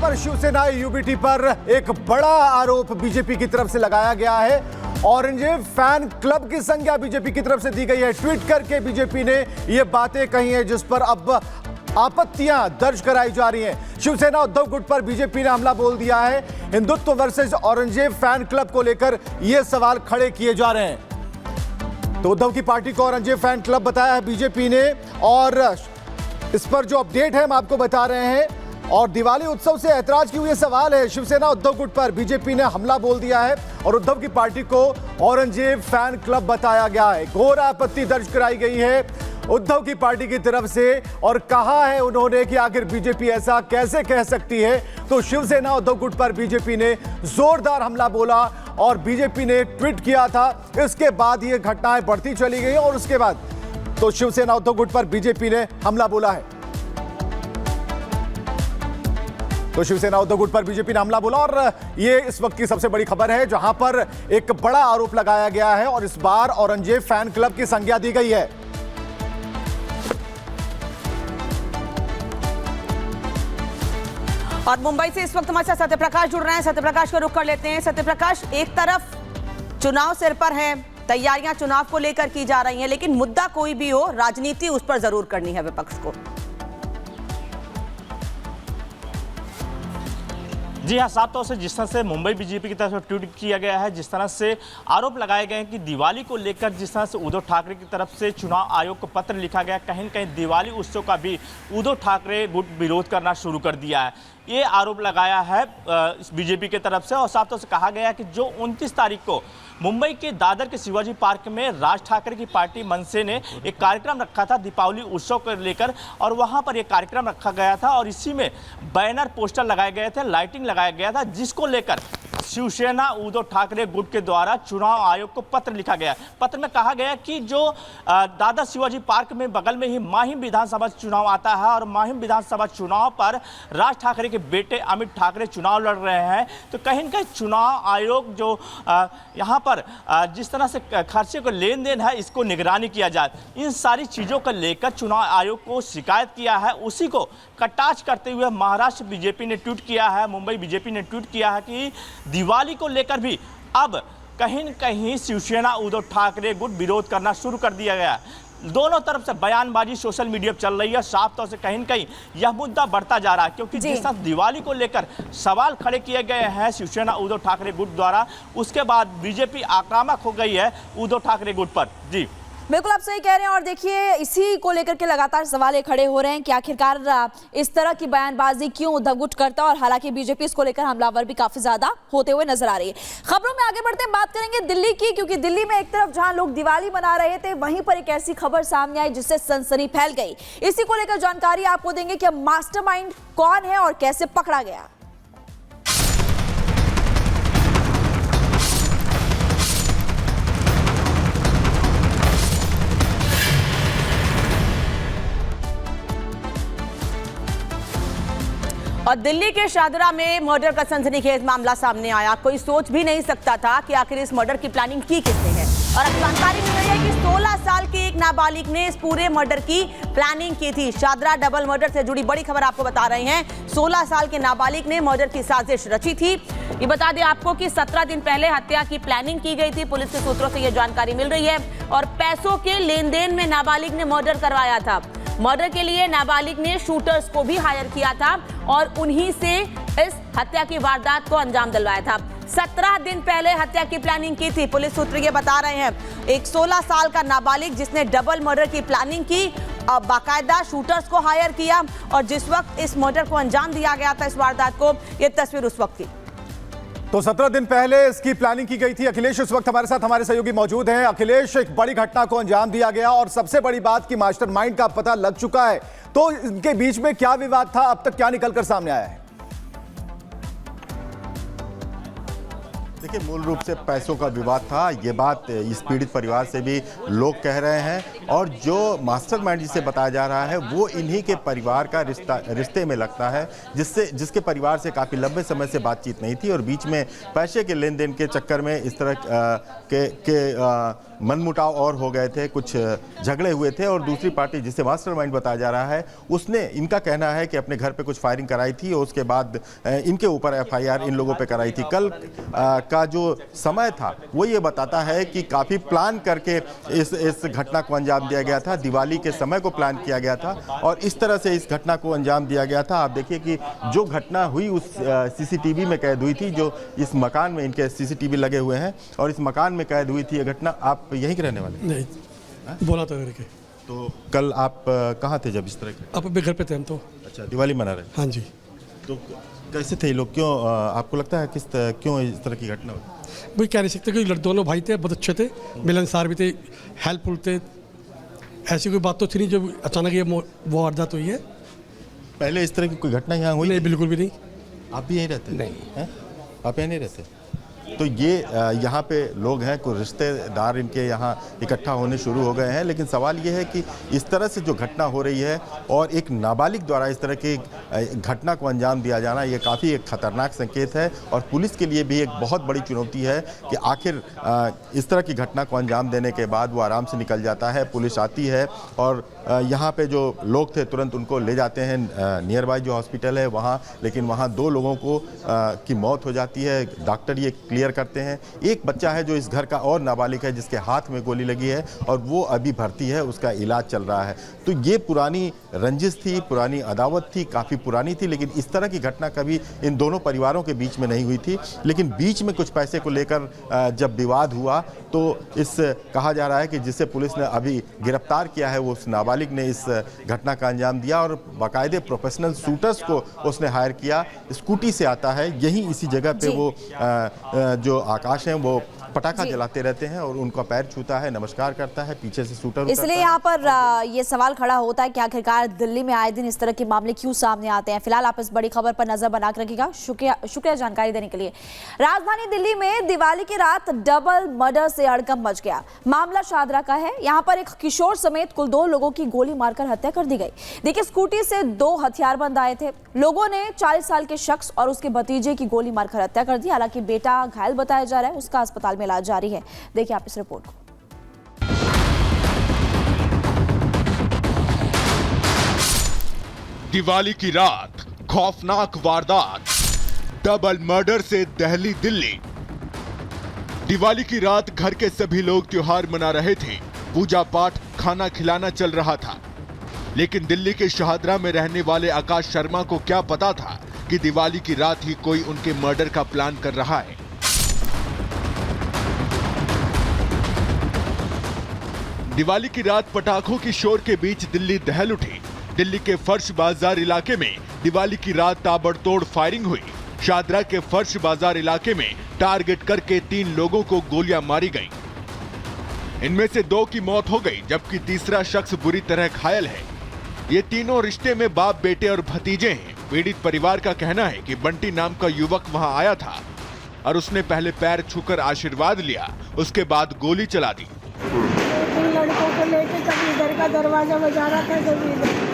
पर शिवसेना यूबीटी पर एक बड़ा आरोप बीजेपी की तरफ से लगाया गया है। ऑरेंज फैन क्लब की संज्ञा बीजेपी की तरफ से दी गई है। ट्वीट करके बीजेपी ने ये बातें कही हैं जिस पर अब आपत्तियां दर्ज कराई जा रही हैं। शिवसेना उद्धव गुट पर बीजेपी ने हमला बोल दिया है। Hindutva versus orange fan club को लेकर ये सवाल खड़े किए जा रहे हैं। तो उद्धव की पार्टी को औरंगजेब फैन क्लब बताया है बीजेपी ने, और इस पर जो अपडेट है हम आपको बता रहे हैं। और दिवाली उत्सव से ऐतराज क्यों, ये सवाल है। शिवसेना उद्धव गुट पर बीजेपी ने हमला बोल दिया है और उद्धव की पार्टी को औरंगजेब फैन क्लब बताया गया है। घोर आपत्ति दर्ज कराई गई है उद्धव की पार्टी की तरफ से, और कहा है उन्होंने कि आखिर बीजेपी ऐसा कैसे कह सकती है। तो शिवसेना उद्धव गुट पर बीजेपी ने जोरदार हमला बोला और बीजेपी ने ट्वीट किया था। इसके बाद ये घटनाएं बढ़ती चली गई और उसके बाद तो शिवसेना उद्धव गुट पर बीजेपी ने हमला बोला है। तो शिवसेना उद्धव गुट पर बीजेपी ने हमला बोला और ये इस वक्त की सबसे बड़ी खबर है, जहां पर एक बड़ा आरोप लगाया गया है और इस बार औरंगजेब फैन क्लब की संज्ञा दी गई है। और मुंबई से इस वक्त हमारे साथ सत्यप्रकाश जुड़ रहे हैं। सत्यप्रकाश को रुख कर लेते हैं। सत्यप्रकाश, एक तरफ चुनाव सिर पर है, तैयारियां चुनाव को लेकर की जा रही हैं, लेकिन मुद्दा कोई भी हो, राजनीति उस पर जरूर करनी है विपक्ष को। जी हाँ, साफ तौर से जिस तरह से मुंबई बीजेपी की तरफ से ट्वीट किया गया है, जिस तरह से आरोप लगाए गए हैं कि दिवाली को लेकर जिस तरह से उद्धव ठाकरे की तरफ से चुनाव आयोग को पत्र लिखा गया, कहीं न कहीं दिवाली उत्सव का भी उद्धव ठाकरे गुट विरोध करना शुरू कर दिया है। ये आरोप लगाया है बीजेपी की तरफ से और साफ तौर से कहा गया है कि जो 29 तारीख को मुंबई के दादर के शिवाजी पार्क में राज ठाकरे की पार्टी मनसे ने एक कार्यक्रम रखा था दीपावली उत्सव को लेकर, और वहां पर एक कार्यक्रम रखा गया था और इसी में बैनर पोस्टर लगाए गए थे, लाइटिंग लगाया गया था, जिसको लेकर शिवसेना उद्धव ठाकरे गुट के द्वारा चुनाव आयोग को पत्र लिखा गया। पत्र में कहा गया कि जो दादर शिवाजी पार्क में बगल में ही माहिम विधानसभा चुनाव आता है और माहिम विधानसभा चुनाव पर राज ठाकरे के बेटे अमित ठाकरे चुनाव लड़ रहे हैं, तो कहीं न कहीं चुनाव आयोग जो यहाँ पर जिस तरह से खर्चे को लेन देन है, इसको निगरानी किया जाए। इन सारी चीज़ों को लेकर चुनाव आयोग को शिकायत किया है। उसी को कटाक्ष करते हुए महाराष्ट्र बीजेपी ने ट्वीट किया है, मुंबई बीजेपी ने ट्वीट किया है कि दिवाली को लेकर भी अब कहीं न कहीं शिवसेना उद्धव ठाकरे गुट विरोध करना शुरू कर दिया गया। दोनों तरफ से बयानबाजी सोशल मीडिया पर चल रही है। साफ तौर से कहीं न कहीं यह मुद्दा बढ़ता जा रहा है, क्योंकि जिस तरह दिवाली को लेकर सवाल खड़े किए गए हैं शिवसेना उद्धव ठाकरे गुट द्वारा, उसके बाद बीजेपी आक्रामक हो गई है उद्धव ठाकरे गुट पर। जी बिल्कुल आप सही कह रहे हैं। और देखिए, इसी को लेकर के लगातार सवाल खड़े हो रहे हैं कि आखिरकार इस तरह की बयानबाजी क्यों उद्धव गुट करता है, और हालांकि बीजेपी इसको लेकर हमलावर भी काफी ज्यादा होते हुए नजर आ रही है। खबरों में आगे बढ़ते हैं, बात करेंगे दिल्ली की, क्योंकि दिल्ली में एक तरफ जहां लोग दिवाली मना रहे थे, वहीं पर एक ऐसी खबर सामने आई जिससे सनसनी फैल गई। इसी को लेकर जानकारी आपको देंगे कि मास्टरमाइंड कौन है और कैसे पकड़ा गया। और दिल्ली के शाहदरा में मर्डर का सनसनीखेज मामला सामने आया। कोई सोच भी नहीं सकता था कि आखिर इस मर्डर की प्लानिंग की किसने है। और अब जानकारी मिल रही है कि 16 साल के एक नाबालिग ने इस पूरे मर्डर की प्लानिंग की थी। शाहदरा डबल मर्डर से जुड़ी बड़ी खबर आपको बता रहे हैं। 16 साल के नाबालिग ने मर्डर की साजिश रची थी। ये बता दें आपको कि 17 दिन पहले हत्या की प्लानिंग की गई थी। पुलिस के सूत्रों से यह जानकारी मिल रही है। और पैसों के लेन देन में नाबालिग ने मर्डर करवाया था। मर्डर के लिए नाबालिग ने शूटर्स को भी हायर किया था और उन्हीं से इस हत्या की वारदात को अंजाम दिलवाया था। 17 दिन पहले हत्या की प्लानिंग की थी। पुलिस सूत्र ये बता रहे हैं, एक 16 साल का नाबालिग जिसने डबल मर्डर की प्लानिंग की, अब बाकायदा शूटर्स को हायर किया, और जिस वक्त इस मर्डर को अंजाम दिया गया था, इस वारदात को, ये तस्वीर उस वक्त की। तो 17 दिन पहले इसकी प्लानिंग की गई थी। अखिलेश इस वक्त हमारे साथ, हमारे सहयोगी मौजूद हैं। अखिलेश, एक बड़ी घटना को अंजाम दिया गया और सबसे बड़ी बात कि मास्टरमाइंड का पता लग चुका है, तो इनके बीच में क्या विवाद था, अब तक क्या निकलकर सामने आया है? देखिए, मूल रूप से पैसों का विवाद था। ये बात इस पीड़ित परिवार से भी लोग कह रहे हैं, और जो मास्टरमाइंड जिसे बताया जा रहा है वो इन्हीं के परिवार का रिश्ते में लगता है, जिसके परिवार से काफ़ी लंबे समय से बातचीत नहीं थी, और बीच में पैसे के लेन देन के चक्कर में इस तरह के मनमुटाव और हो गए थे, कुछ झगड़े हुए थे और दूसरी पार्टी जिसे मास्टरमाइंड बताया जा रहा है उसने, इनका कहना है कि अपने घर पे कुछ फायरिंग कराई थी और उसके बाद इनके ऊपर एफआईआर इन लोगों पे कराई थी। कल का जो समय था वो ये बताता है कि काफ़ी प्लान करके इस घटना को अंजाम दिया गया था। दिवाली के समय को प्लान किया गया था और इस तरह से इस घटना को अंजाम दिया गया था। आप देखिए कि जो घटना हुई उस सीसीटीवी में कैद हुई थी, जो इस मकान में इनके सीसीटीवी लगे हुए हैं और इस मकान में कैद हुई थी ये घटना। आप यहीं के रहने वाले? नहीं, बोला था करके। तो कल आप कहाँ थे जब इस तरह के? आप अपने घर पे थे हम तो। अच्छा, दिवाली मना रहे? हाँ जी। तो कैसे थे लोग? क्यों आपको लगता है क्यों इस तरह की घटना हुई? वही कह नहीं सकते कि दोनों भाई थे, बहुत अच्छे थे, मिलनसार भी थे, हेल्पफुल थे। ऐसी कोई बात तो थी नहीं जो अचानक ये वो वारदात हुई है। पहले इस तरह की कोई घटना यहाँ हुई? नहीं, बिल्कुल भी नहीं। आप भी यहीं रहते? नहीं हैं? आप यहाँ नहीं रहते? तो ये यहाँ पे लोग हैं, कुछ रिश्तेदार इनके यहाँ इकट्ठा होने शुरू हो गए हैं। लेकिन सवाल ये है कि इस तरह से जो घटना हो रही है और एक नाबालिग द्वारा इस तरह की घटना को अंजाम दिया जाना, ये काफ़ी एक खतरनाक संकेत है और पुलिस के लिए भी एक बहुत बड़ी चुनौती है कि आखिर इस तरह की घटना को अंजाम देने के बाद वो आराम से निकल जाता है, पुलिस आती है और यहाँ पे जो लोग थे तुरंत उनको ले जाते हैं नियर बाय जो हॉस्पिटल है वहाँ। लेकिन वहाँ 2 लोगों को की मौत हो जाती है। डॉक्टर ये क्लियर करते हैं। एक बच्चा है जो इस घर का और नाबालिग है जिसके हाथ में गोली लगी है और वो अभी भर्ती है, उसका इलाज चल रहा है। तो ये पुरानी रंजिश थी, पुरानी अदावत थी, काफ़ी पुरानी थी। लेकिन इस तरह की घटना कभी इन दोनों परिवारों के बीच में नहीं हुई थी। लेकिन बीच में कुछ पैसे को लेकर जब विवाद हुआ तो कहा जा रहा है कि जिसे पुलिस ने अभी गिरफ्तार किया है वो उस नाबालिग ने इस घटना का अंजाम दिया और बाकायदे प्रोफेशनल शूटर्स को उसने हायर किया। स्कूटी से आता है, यहीं इसी जगह पे वो जो आकाश हैं वो पटाखा जलाते रहते हैं और उनका पैर छूता है, नमस्कार करता है, पीछे से शूटर। इसलिए यहाँ पर ये सवाल खड़ा होता है कि आखिरकार दिल्ली में आए दिन इस तरह के मामले क्यों सामने आते हैं। फिलहाल आप इस बड़ी खबर पर नजर बनाकर रखिएगा। शुक्रिया जानकारी देने के लिए। राजधानी दिल्ली में दिवाली की रात डबल मर्डर से हड़कंप मच गया। मामला शादरा का है। यहाँ पर एक किशोर समेत कुल 2 लोगों की गोली मारकर हत्या कर दी गई। देखिए, स्कूटी से 2 हथियारबंद आए थे। लोगों ने 40 साल के शख्स और उसके भतीजे की गोली मारकर हत्या कर दी। हालांकि बेटा घायल बताया जा रहा है, उसका अस्पताल में इलाज जारी है। देखिए आप इस रिपोर्ट को। दिवाली की रात खौफनाक वारदात, डबल मर्डर से दहली दिल्ली। दिवाली की रात घर के सभी लोग त्योहार मना रहे थे, पूजा पाठ, खाना खिलाना चल रहा था। लेकिन दिल्ली के शाहदरा में रहने वाले आकाश शर्मा को क्या पता था कि दिवाली की रात ही कोई उनके मर्डर का प्लान कर रहा है। दिवाली की रात पटाखों की शोर के बीच दिल्ली दहल उठी। दिल्ली के फर्श बाजार इलाके में दिवाली की रात ताबड़तोड़ फायरिंग हुई। शाहदरा के फर्श बाजार इलाके में टारगेट करके 3 लोगों को गोलियां मारी गईं। इनमें से 2 की मौत हो गई जबकि तीसरा शख्स बुरी तरह घायल है। ये तीनों रिश्ते में बाप, बेटे और भतीजे हैं। पीड़ित परिवार का कहना है कि बंटी नाम का युवक वहां आया था और उसने पहले पैर छूकर आशीर्वाद लिया, उसके बाद गोली चला दी। लड़कों को लेके कभी इधर का दरवाजा बजा रहा था, कभी इधर।